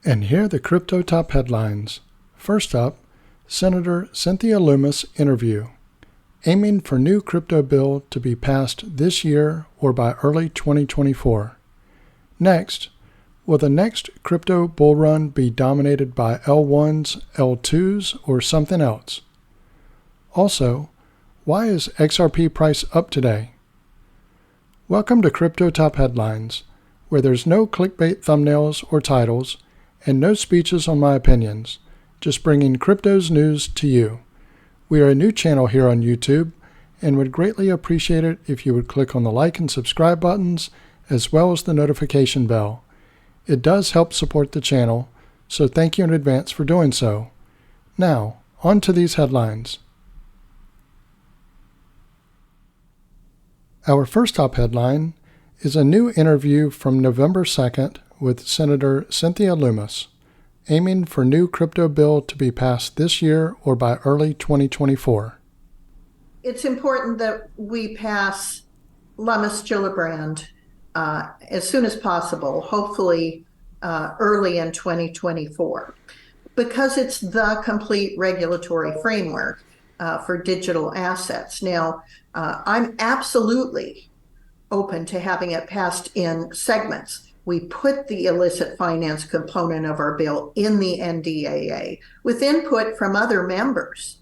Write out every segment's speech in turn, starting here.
And here are the crypto top headlines. First up, Senator Cynthia Lummis interview. Aiming for new crypto bill to be passed this year or by early 2024. Next, will the next crypto bull run be dominated by L1s, L2s, or something else? Also, why is XRP price up today? Welcome to Crypto Top Headlines, where there's no clickbait thumbnails or titles, and no speeches on my opinions, just bringing crypto's news to you. We are a new channel here on YouTube, and would greatly appreciate it if you would click on the like and subscribe buttons, as well as the notification bell. It does help support the channel, so thank you in advance for doing so. Now, on to these headlines. Our first top headline is a new interview from November 2nd with Senator Cynthia Lummis, aiming for new crypto bill to be passed this year or by early 2024. It's important that we pass Lummis-Gillibrand as soon as possible, hopefully early in 2024, because it's the complete regulatory framework for digital assets. Now, I'm absolutely open to having it passed in segments. We put the illicit finance component of our bill in the NDAA with input from other members.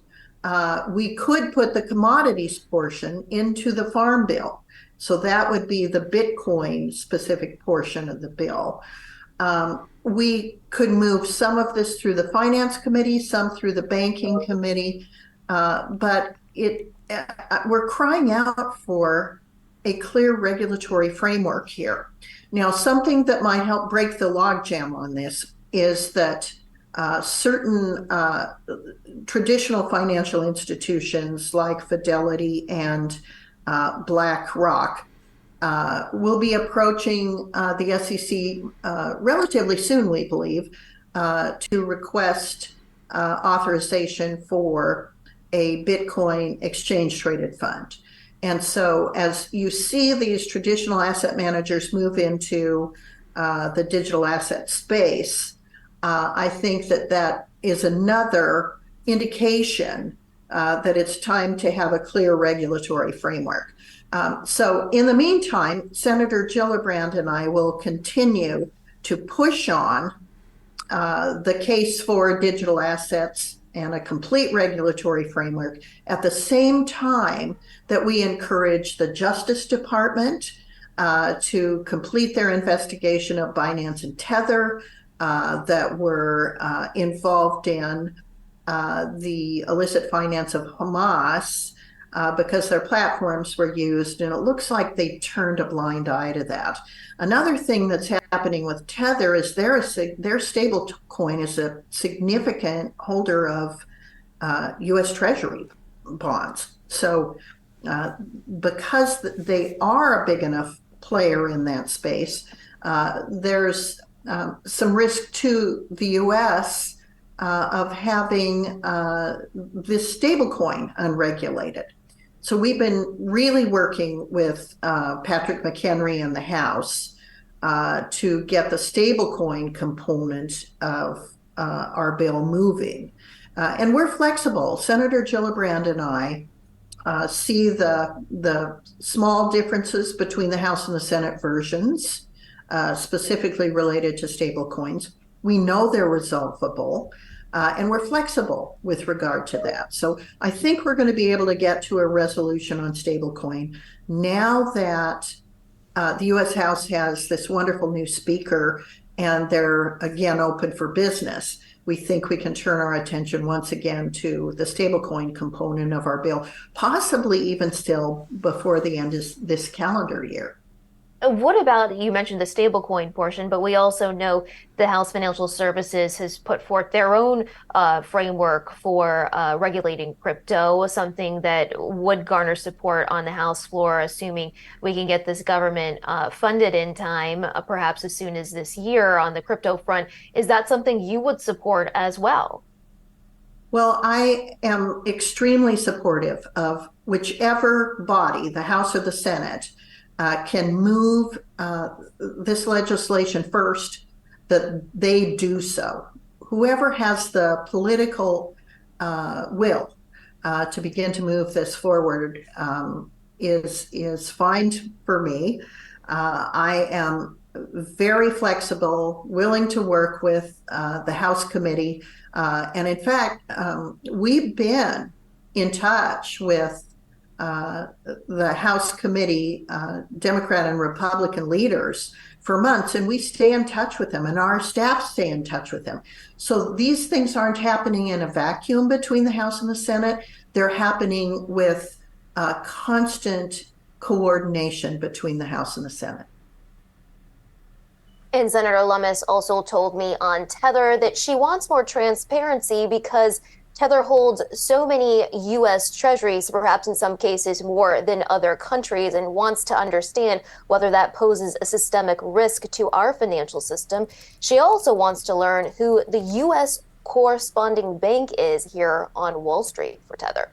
We could put the commodities portion into the farm bill. So that would be the Bitcoin specific portion of the bill. We could move some of this through the Finance Committee, some through the Banking Committee, but we're crying out for a clear regulatory framework here. Now, something that might help break the logjam on this is that certain traditional financial institutions like Fidelity and BlackRock will be approaching the SEC relatively soon, we believe, to request authorization for a Bitcoin exchange-traded fund. And so as you see these traditional asset managers move into the digital asset space, I think that that is another indication that it's time to have a clear regulatory framework. So in the meantime, Senator Gillibrand and I will continue to push on the case for digital assets and a complete regulatory framework at the same time that we encourage the Justice Department to complete their investigation of Binance and Tether that were involved in the illicit finance of Hamas because their platforms were used, and it looks like they turned a blind eye to that. Another thing that's happening with Tether is their stable coin is a significant holder of U.S. Treasury bonds. So because they are a big enough player in that space, there's some risk to the U.S. Of having this stablecoin unregulated. So we've been really working with Patrick McHenry in the House to get the stablecoin component of our bill moving. And we're flexible. Senator Gillibrand and I see the small differences between the House and the Senate versions, specifically related to stablecoins. We know they're resolvable. And we're flexible with regard to that. So I think we're going to be able to get to a resolution on stablecoin now that the U.S. House has this wonderful new speaker and they're again open for business. We think we can turn our attention once again to the stablecoin component of our bill, possibly even still before the end of this calendar year. What about, you mentioned the stablecoin portion, but we also know the House Financial Services has put forth their own framework for regulating crypto, something that would garner support on the House floor, assuming we can get this government funded in time, perhaps as soon as this year on the crypto front. Is that something you would support as well? Well, I am extremely supportive of whichever body, the House or the Senate, can move this legislation first that they do so. Whoever has the political will to begin to move this forward is fine for me. I am very flexible, willing to work with the House committee. And in fact, we've been in touch with the House committee, Democrat and Republican leaders for months, and we stay in touch with them, and our staff stay in touch with them. So these things aren't happening in a vacuum between the House and the Senate. They're happening with constant coordination between the House and the Senate. And Senator Lummis also told me on Tether that she wants more transparency because Tether holds so many U.S. treasuries, perhaps in some cases more than other countries, and wants to understand whether that poses a systemic risk to our financial system. She also wants to learn who the U.S. corresponding bank is here on Wall Street for Tether.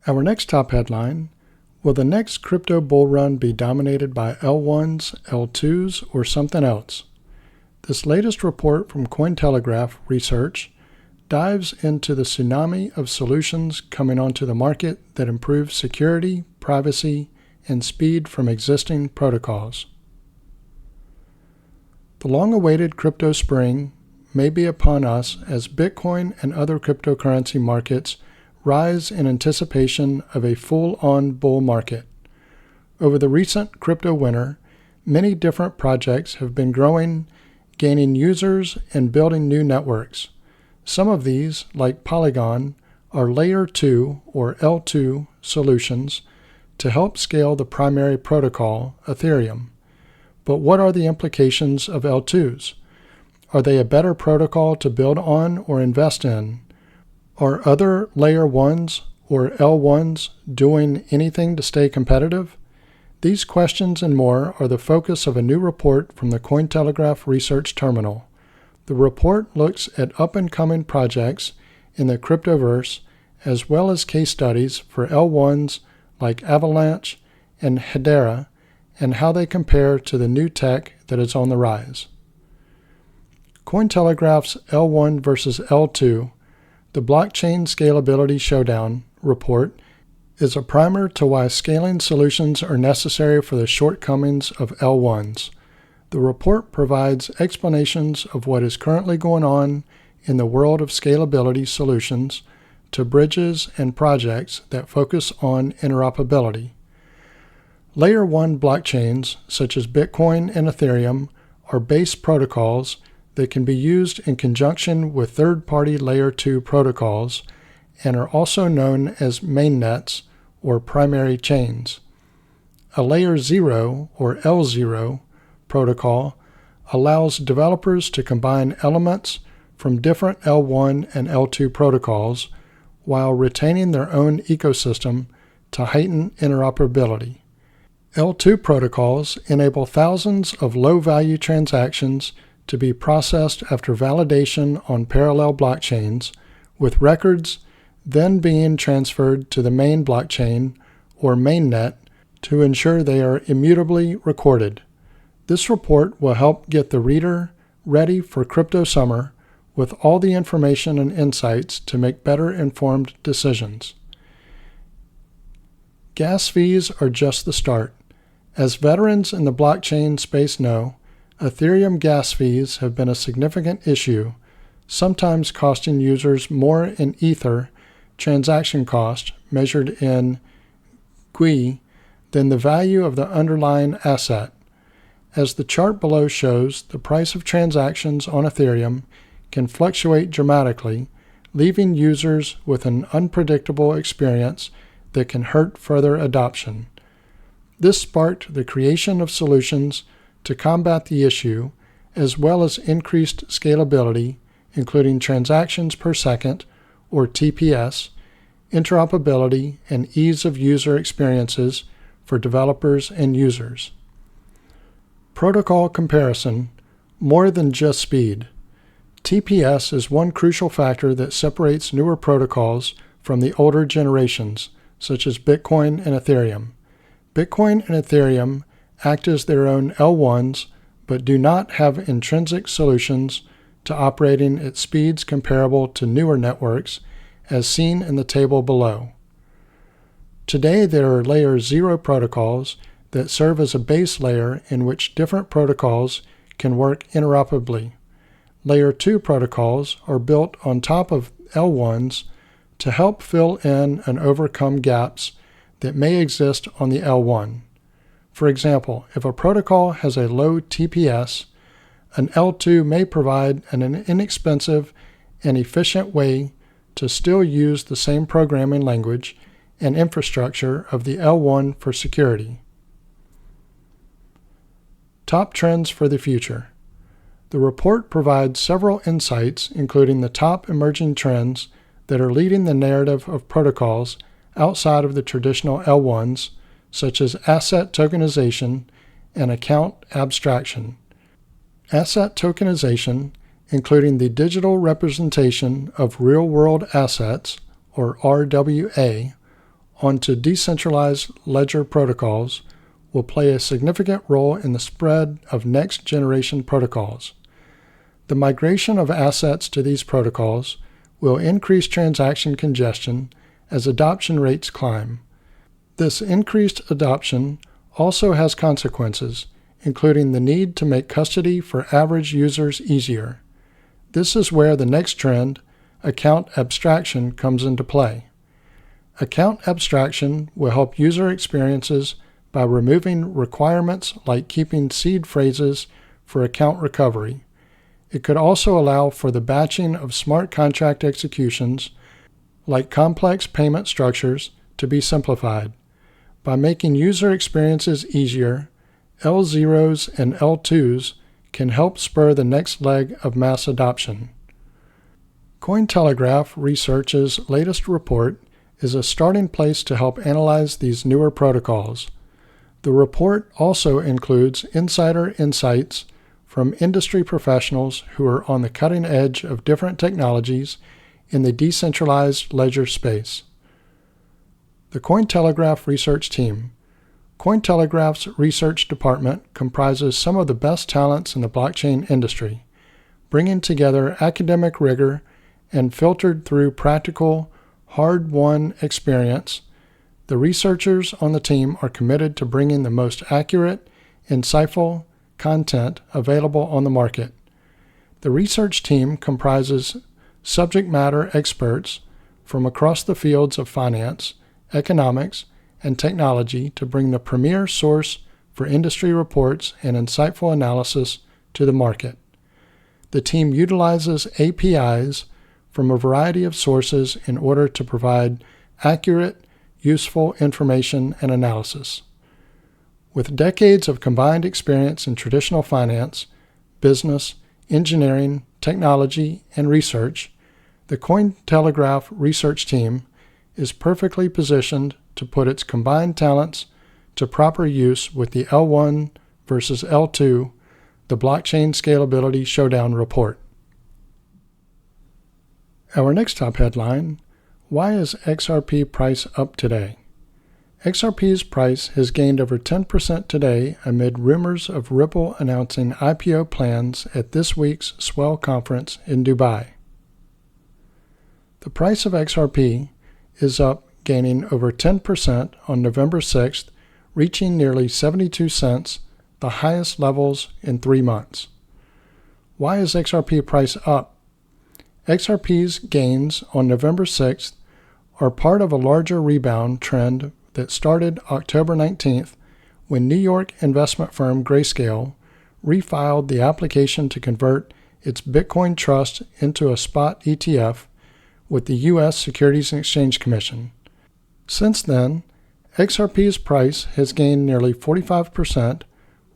Our next top headline: will the next crypto bull run be dominated by L1s, L2s, or something else? This latest report from Cointelegraph Research dives into the tsunami of solutions coming onto the market that improve security, privacy, and speed from existing protocols. The long-awaited crypto spring may be upon us as Bitcoin and other cryptocurrency markets rise in anticipation of a full-on bull market. Over the recent crypto winter, many different projects have been growing, gaining users, and building new networks. Some of these, like Polygon, are Layer 2 or L2 solutions to help scale the primary protocol, Ethereum. But what are the implications of L2s? Are they a better protocol to build on or invest in? Are other Layer 1s or L1s doing anything to stay competitive? These questions and more are the focus of a new report from the Cointelegraph Research Terminal. The report looks at up-and-coming projects in the cryptoverse as well as case studies for L1s like Avalanche and Hedera and how they compare to the new tech that is on the rise. Cointelegraph's L1 versus L2, the Blockchain Scalability Showdown report, is a primer to why scaling solutions are necessary for the shortcomings of L1s. The report provides explanations of what is currently going on in the world of scalability solutions to bridges and projects that focus on interoperability. Layer 1 blockchains, such as Bitcoin and Ethereum, are base protocols that can be used in conjunction with third-party Layer 2 protocols and are also known as mainnets or primary chains. A Layer 0 or L0 protocol allows developers to combine elements from different L1 and L2 protocols while retaining their own ecosystem to heighten interoperability. L2 protocols enable thousands of low-value transactions to be processed after validation on parallel blockchains, with records then being transferred to the main blockchain or mainnet to ensure they are immutably recorded. This report will help get the reader ready for crypto summer with all the information and insights to make better informed decisions. Gas fees are just the start. As veterans in the blockchain space know, Ethereum gas fees have been a significant issue, sometimes costing users more in Ether transaction cost measured in GUI than the value of the underlying asset. As the chart below shows, the price of transactions on Ethereum can fluctuate dramatically, leaving users with an unpredictable experience that can hurt further adoption. This sparked the creation of solutions to combat the issue, as well as increased scalability, including transactions per second, or TPS, interoperability, and ease of user experiences for developers and users. Protocol comparison: more than just speed. TPS is one crucial factor that separates newer protocols from the older generations, such as Bitcoin and Ethereum. Bitcoin and Ethereum act as their own L1s, but do not have intrinsic solutions to operating at speeds comparable to newer networks, as seen in the table below. Today, there are Layer 0 protocols that serve as a base layer in which different protocols can work interoperably. Layer 2 protocols are built on top of L1s to help fill in and overcome gaps that may exist on the L1. For example, if a protocol has a low TPS, an L2 may provide an inexpensive and efficient way to still use the same programming language and infrastructure of the L1 for security. Top trends for the future. The report provides several insights, including the top emerging trends that are leading the narrative of protocols outside of the traditional L1s, such as asset tokenization and account abstraction. Asset tokenization, including the digital representation of real-world assets, or RWA, onto decentralized ledger protocols, will play a significant role in the spread of next-generation protocols. The migration of assets to these protocols will increase transaction congestion as adoption rates climb. This increased adoption also has consequences, including the need to make custody for average users easier. This is where the next trend, account abstraction, comes into play. Account abstraction will help user experiences by removing requirements like keeping seed phrases for account recovery. It could also allow for the batching of smart contract executions, like complex payment structures, to be simplified. By making user experiences easier, L0s and L2s can help spur the next leg of mass adoption. Cointelegraph Research's latest report is a starting place to help analyze these newer protocols. The report also includes insider insights from industry professionals who are on the cutting edge of different technologies in the decentralized ledger space. The Cointelegraph research team. Cointelegraph's research department comprises some of the best talents in the blockchain industry, bringing together academic rigor and filtered through practical, hard-won experience. The researchers on the team are committed to bringing the most accurate, insightful content available on the market. The research team comprises subject matter experts from across the fields of finance, economics, and technology to bring the premier source for industry reports and insightful analysis to the market. The team utilizes APIs from a variety of sources in order to provide accurate, useful information and analysis. With decades of combined experience in traditional finance, business, engineering, technology, and research, the Cointelegraph research team is perfectly positioned to put its combined talents to proper use with the L1 versus L2, the Blockchain Scalability Showdown report. Our next top headline: why is XRP price up today? XRP's price has gained over 10% today amid rumors of Ripple announcing IPO plans at this week's Swell conference in Dubai. The price of XRP is up, gaining over 10% on November 6th, reaching nearly 72 cents, the highest levels in 3 months. Why is XRP price up? XRP's gains on November 6th are part of a larger rebound trend that started October 19th when New York investment firm Grayscale refiled the application to convert its Bitcoin trust into a spot ETF with the U.S. Securities and Exchange Commission. Since then, XRP's price has gained nearly 45%,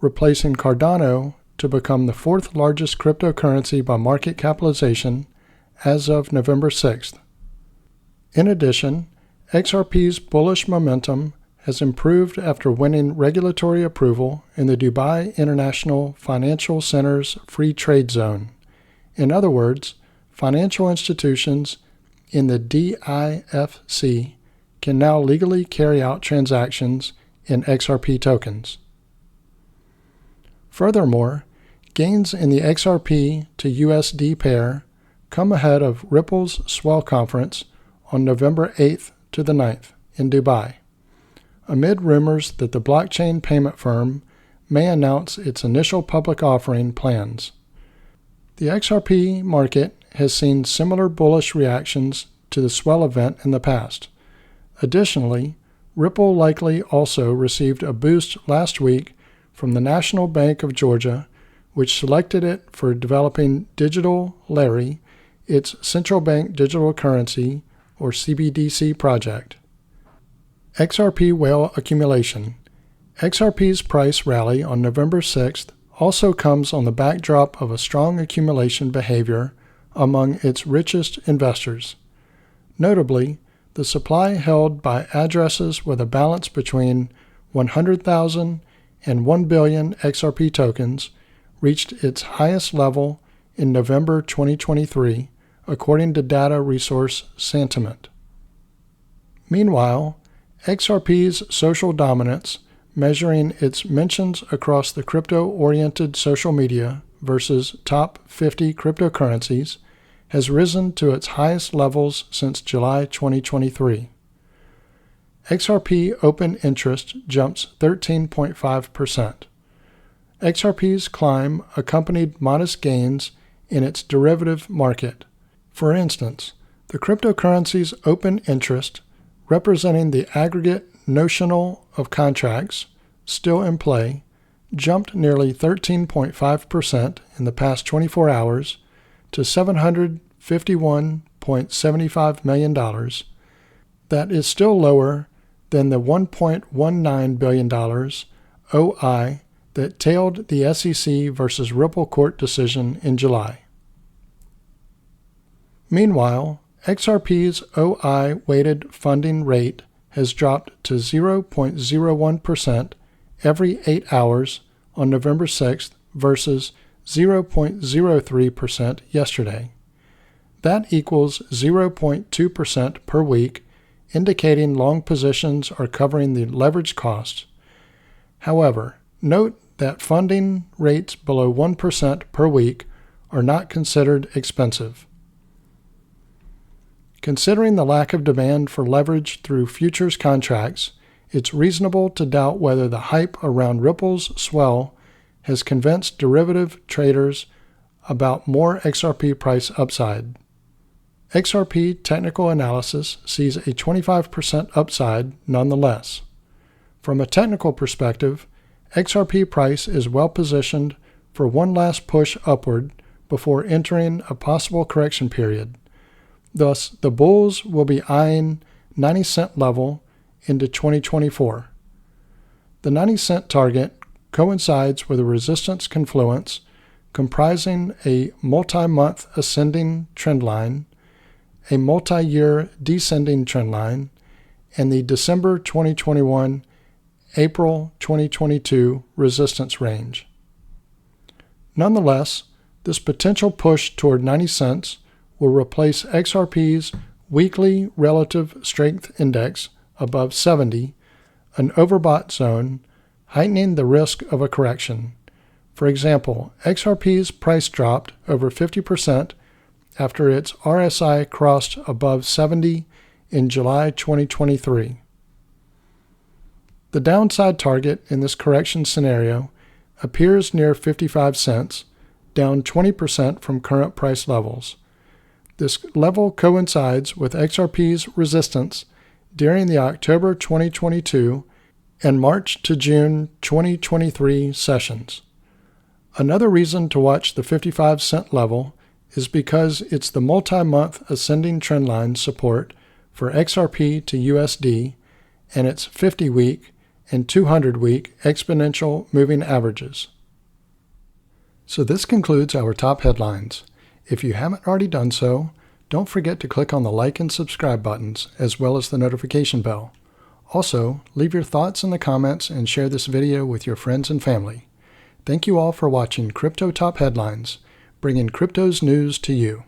replacing Cardano to become the fourth largest cryptocurrency by market capitalization as of November 6th. In addition, XRP's bullish momentum has improved after winning regulatory approval in the Dubai International Financial Center's Free Trade Zone. In other words, financial institutions in the DIFC can now legally carry out transactions in XRP tokens. Furthermore, gains in the XRP to USD pair come ahead of Ripple's Swell Conference on November 8th to the 9th in Dubai, amid rumors that the blockchain payment firm may announce its initial public offering plans. The XRP market has seen similar bullish reactions to the Swell event in the past. Additionally, Ripple likely also received a boost last week from the National Bank of Georgia, which selected it for developing Digital Lari, its central bank digital currency, or CBDC project. XRP whale accumulation. XRP's price rally on November 6th also comes on the backdrop of a strong accumulation behavior among its richest investors. Notably, the supply held by addresses with a balance between 100,000 and 1 billion XRP tokens reached its highest level in November 2023, according to data resource Sentiment. Meanwhile, XRP's social dominance, measuring its mentions across the crypto-oriented social media versus top 50 cryptocurrencies, has risen to its highest levels since July 2023. XRP open interest jumps 13.5%. XRP's climb accompanied modest gains in its derivative market. For instance, the cryptocurrency's open interest, representing the aggregate notional of contracts still in play, jumped nearly 13.5% in the past 24 hours to $751.75 million. That is still lower than the $1.19 billion OI that tailed the SEC versus Ripple court decision in July. Meanwhile, XRP's OI-weighted funding rate has dropped to 0.01% every 8 hours on November 6th versus 0.03% yesterday. That equals 0.2% per week, indicating long positions are covering the leverage costs. However, note that funding rates below 1% per week are not considered expensive. Considering the lack of demand for leverage through futures contracts, it's reasonable to doubt whether the hype around Ripple's swell has convinced derivative traders about more XRP price upside. XRP technical analysis sees a 25% upside nonetheless. From a technical perspective, XRP price is well positioned for one last push upward before entering a possible correction period. Thus, the bulls will be eyeing 90-cent level into 2024. The 90-cent target coincides with a resistance confluence comprising a multi-month ascending trend line, a multi-year descending trend line, and the December 2021, April 2022 resistance range. Nonetheless, this potential push toward 90 cents will replace XRP's weekly relative strength index above 70, an overbought zone, heightening the risk of a correction. For example, XRP's price dropped over 50% after its RSI crossed above 70 in July 2023. The downside target in this correction scenario appears near 55 cents, down 20% from current price levels. This level coincides with XRP's resistance during the October 2022 and March to June 2023 sessions. Another reason to watch the 55 cent level is because it's the multi-month ascending trendline support for XRP to USD and its 50-week and 200-week exponential moving averages. So this concludes our top headlines. If you haven't already done so, don't forget to click on the like and subscribe buttons, as well as the notification bell. Also, leave your thoughts in the comments and share this video with your friends and family. Thank you all for watching Crypto Top Headlines, bringing crypto's news to you.